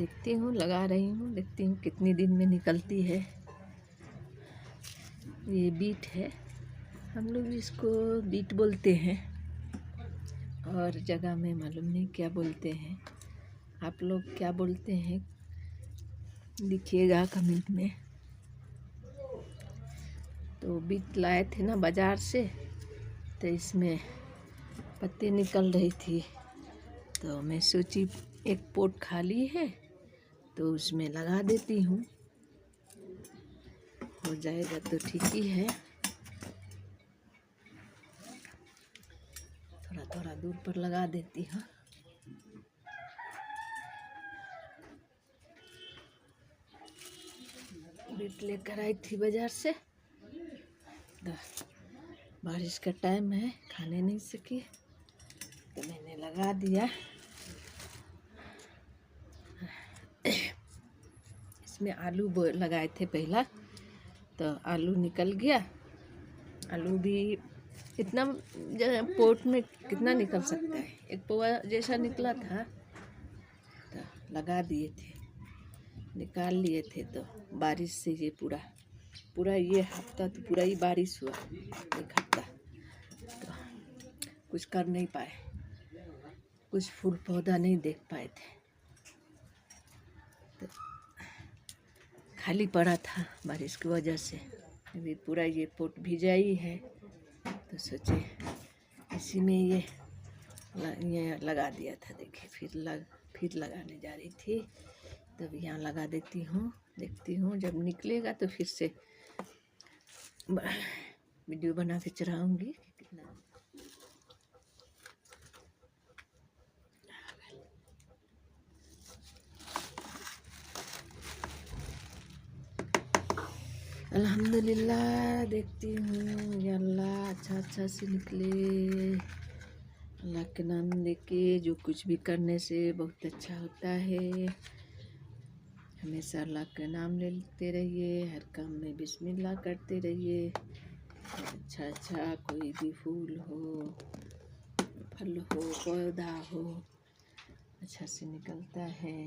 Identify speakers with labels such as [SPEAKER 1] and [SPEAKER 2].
[SPEAKER 1] देखती हूँ, लगा रही हूँ, देखती हूँ कितनी दिन में निकलती है। ये बीट है, हम लोग इसको बीट बोलते हैं और जगह में मालूम नहीं क्या बोलते हैं। आप लोग क्या बोलते हैं लिखिएगा कमेंट में। तो बीट लाए थे ना बाज़ार से, तो इसमें पत्ते निकल रही थी, तो मैं सोची एक पोट खाली है तो उसमें लगा देती हूँ, हो जाएगा तो ठीक ही है। थोड़ा थोड़ा दूर पर लगा देती हूँ। बीट लेकर आई थी बाज़ार से, तो बारिश का टाइम है, खाने नहीं सकी तो मैंने लगा दिया। इसमें आलू लगाए थे पहला, तो आलू निकल गया। आलू भी इतना पोट में कितना निकल सकता है, एक पौवा जैसा निकला था तो लगा दिए थे, निकाल लिए थे। तो बारिश से ये पूरा ये हफ्ता तो पूरा ही बारिश हुआ, एक हफ्ता तो कुछ कर नहीं पाए, कुछ फूल पौधा नहीं देख पाए थे, तो खाली पड़ा था बारिश की वजह से। अभी पूरा ये पोट भिजा ही है, तो सोचे इसी में ये लगा दिया था। देखिए फिर लगाने जा रही थी, तब यहाँ लगा देती हूँ। देखती हूँ जब निकलेगा तो फिर से वीडियो बना के चढ़ाऊँगी। कितना अल्हम्दुलिल्लाह, देखती हूँ या अल्लाह अच्छा से निकले। अल्लाह के नाम लेके जो कुछ भी करने से बहुत अच्छा होता है। हमेशा अल्लाह का नाम लेते रहिए, हर काम में बिस्मिल्लाह करते रहिए। अच्छा कोई भी फूल हो, फल हो, पौधा हो, अच्छा से निकलता है।